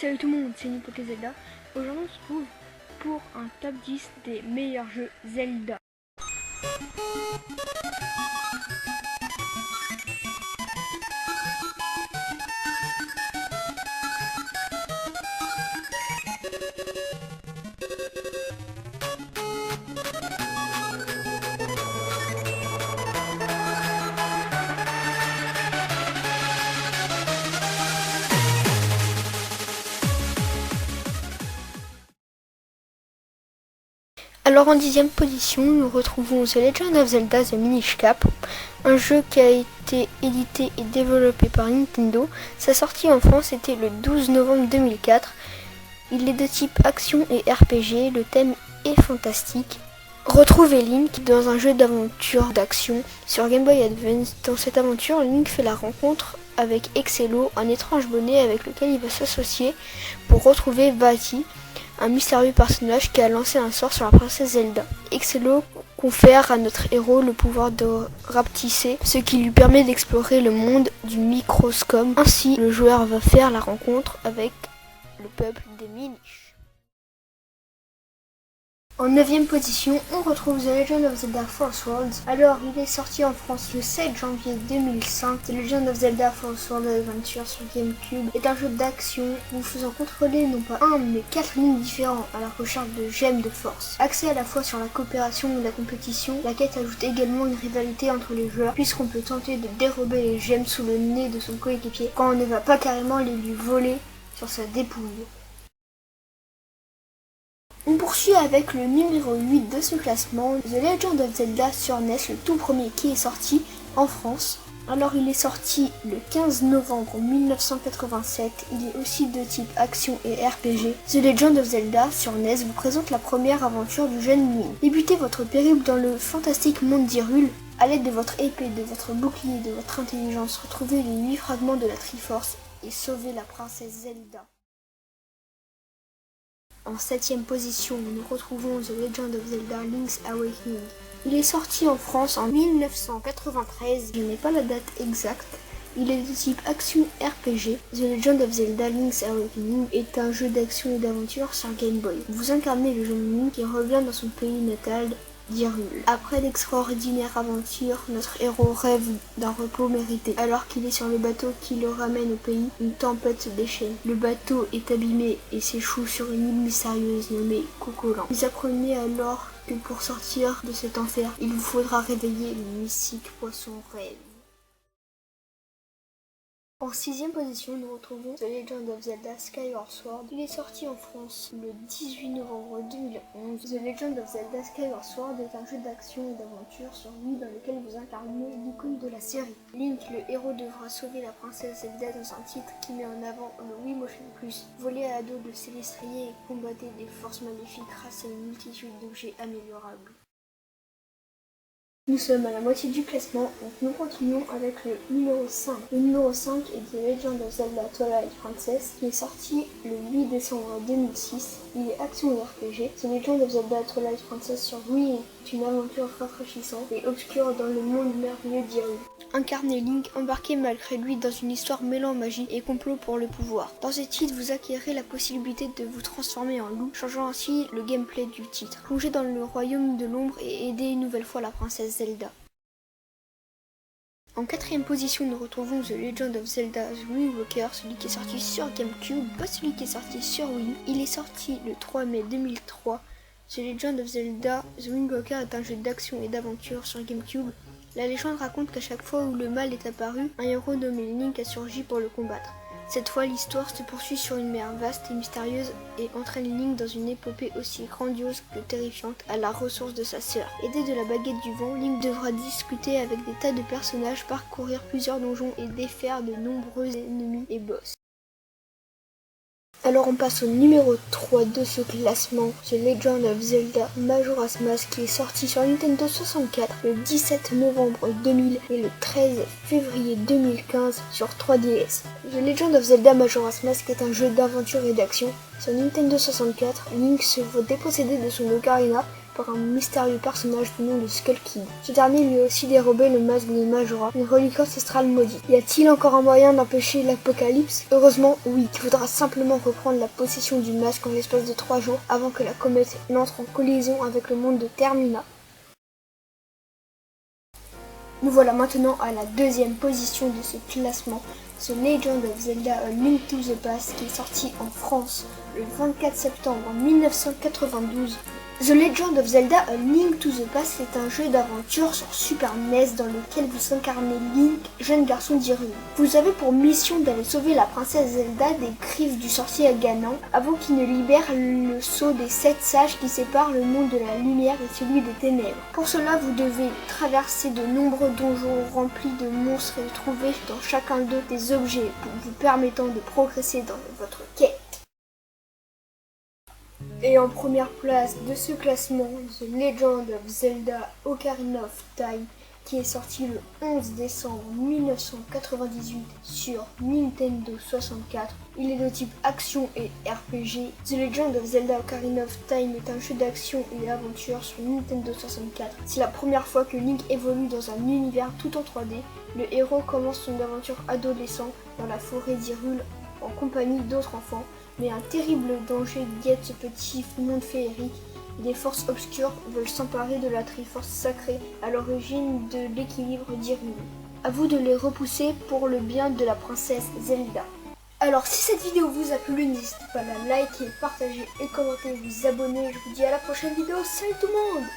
Salut tout le monde, c'est Nico et Zelda. Aujourd'hui on se trouve pour un top 10 des meilleurs jeux Zelda. Alors en 10e position, nous retrouvons The Legend of Zelda The Minish Cap, un jeu qui a été édité et développé par Nintendo. Sa sortie en France était le 12 novembre 2004. Il est de type action et RPG, le thème est fantastique. Retrouvez Link dans un jeu d'aventure d'action sur Game Boy Advance. Dans cette aventure, Link fait la rencontre avec Excello, un étrange bonnet avec lequel il va s'associer pour retrouver Vaati, un mystérieux personnage qui a lancé un sort sur la princesse Zelda. Excello confère à notre héros le pouvoir de rapetisser, ce qui lui permet d'explorer le monde du microscope. Ainsi, le joueur va faire la rencontre avec le peuple des Minish. En 9e position, on retrouve The Legend of Zelda Force Worlds. Alors, il est sorti en France le 7 janvier 2005. The Legend of Zelda Force Worlds Adventure sur GameCube est un jeu d'action vous faisant contrôler non pas un mais 4 lignes différents à la recherche de gemmes de force. Axé à la fois sur la coopération et la compétition, la quête ajoute également une rivalité entre les joueurs puisqu'on peut tenter de dérober les gemmes sous le nez de son coéquipier quand on ne va pas carrément les lui voler sur sa dépouille. On poursuit avec le numéro 8 de ce classement, The Legend of Zelda sur NES, le tout premier qui est sorti en France. Alors il est sorti le 15 novembre 1987, il est aussi de type action et RPG. The Legend of Zelda sur NES vous présente la première aventure du jeune Link. Débutez votre périple dans le fantastique monde d'Hyrule. À l'aide de votre épée, de votre bouclier, de votre intelligence, retrouvez les 8 fragments de la Triforce et sauvez la princesse Zelda. En 7e position, nous retrouvons The Legend of Zelda Link's Awakening. Il est sorti en France en 1993, je n'ai pas la date exacte. Il est de type action RPG. The Legend of Zelda Link's Awakening est un jeu d'action et d'aventure sur Game Boy. Vous incarnez le jeune Link qui revient dans son pays natal d'Hyrule. Après l'extraordinaire aventure, notre héros rêve d'un repos mérité. Alors qu'il est sur le bateau qui le ramène au pays, une tempête se déchaîne. Le bateau est abîmé et s'échoue sur une île mystérieuse nommée Cocoland. Vous apprenez alors que pour sortir de cet enfer, il vous faudra réveiller le mystique poisson rêve. En 6e position, nous retrouvons The Legend of Zelda Skyward Sword. Il est sorti en France le 18 novembre 2011. The Legend of Zelda Skyward Sword est un jeu d'action et d'aventure sur Wii dans lequel vous incarnez l'icône de la série. Link, le héros, devra sauver la princesse Zelda dans un titre qui met en avant le Wii Motion Plus. Voler à dos de Célestrie et combattre des forces maléfiques grâce à une multitude d'objets améliorables. Nous sommes à la moitié du classement, donc nous continuons avec le numéro 5. Le numéro 5 est The Legend of Zelda Twilight Princess, qui est sorti le 8 décembre 2006. Il est action et RPG. The Legend of Zelda Twilight Princess sur Wii est une aventure rafraîchissante et obscure dans le monde merveilleux d'Hyrule. Incarnez Link, embarqué malgré lui dans une histoire mêlant magie et complot pour le pouvoir. Dans ce titre, vous acquérez la possibilité de vous transformer en loup, changeant ainsi le gameplay du titre. Plongez dans le royaume de l'ombre et aidez une nouvelle fois la princesse Zelda. En 4e position, nous retrouvons The Legend of Zelda The Wind Waker, celui qui est sorti sur GameCube, pas celui qui est sorti sur Wii. Il est sorti le 3 mai 2003. The Legend of Zelda The Wind Waker est un jeu d'action et d'aventure sur GameCube. La légende raconte qu'à chaque fois où le mal est apparu, un héros nommé Link a surgi pour le combattre. Cette fois, l'histoire se poursuit sur une mer vaste et mystérieuse et entraîne Link dans une épopée aussi grandiose que terrifiante à la ressource de sa sœur. Aidé de la baguette du vent, Link devra discuter avec des tas de personnages, parcourir plusieurs donjons et défaire de nombreux ennemis et boss. Alors on passe au numéro 3 de ce classement, The Legend of Zelda Majora's Mask, qui est sorti sur Nintendo 64 le 17 novembre 2000 et le 13 février 2015 sur 3DS. The Legend of Zelda Majora's Mask est un jeu d'aventure et d'action. Sur Nintendo 64, Link se voit dépossédé de son ocarina par un mystérieux personnage du nom de Skull Kid. Ce dernier lui a aussi dérobé le masque de Majora, une relique ancestrale maudite. Y a-t-il encore un moyen d'empêcher l'apocalypse? Heureusement, oui. Il faudra simplement reprendre la possession du masque en l'espace de 3 jours avant que la comète n'entre en collision avec le monde de Termina. Nous voilà maintenant à la deuxième position de ce classement, The Legend of Zelda A Link to the Past, qui est sorti en France le 24 septembre 1992. The Legend of Zelda A Link to the Past est un jeu d'aventure sur Super NES dans lequel vous incarnez Link, jeune garçon d'Hyrule. Vous avez pour mission d'aller sauver la princesse Zelda des griffes du sorcier Ganon avant qu'il ne libère le sceau des 7 sages qui séparent le monde de la lumière et celui des ténèbres. Pour cela, vous devez traverser de nombreux donjons remplis de monstres et trouver dans chacun d'eux des objets vous permettant de progresser dans votre quête. Et en première place de ce classement, The Legend of Zelda Ocarina of Time, qui est sorti le 11 décembre 1998 sur Nintendo 64. Il est de type action et RPG. The Legend of Zelda Ocarina of Time est un jeu d'action et aventure sur Nintendo 64. C'est la première fois que Link évolue dans un univers tout en 3D. Le héros commence son aventure adolescent dans la forêt d'Hyrule en compagnie d'autres enfants. Mais un terrible danger guette ce petit monde féerique. Des forces obscures veulent s'emparer de la Triforce sacrée à l'origine de l'équilibre d'Hyrule. À vous de les repousser pour le bien de la princesse Zelda. Alors si cette vidéo vous a plu, n'hésitez pas à la liker, partager et commenter, vous abonner. Je vous dis à la prochaine vidéo. Salut tout le monde!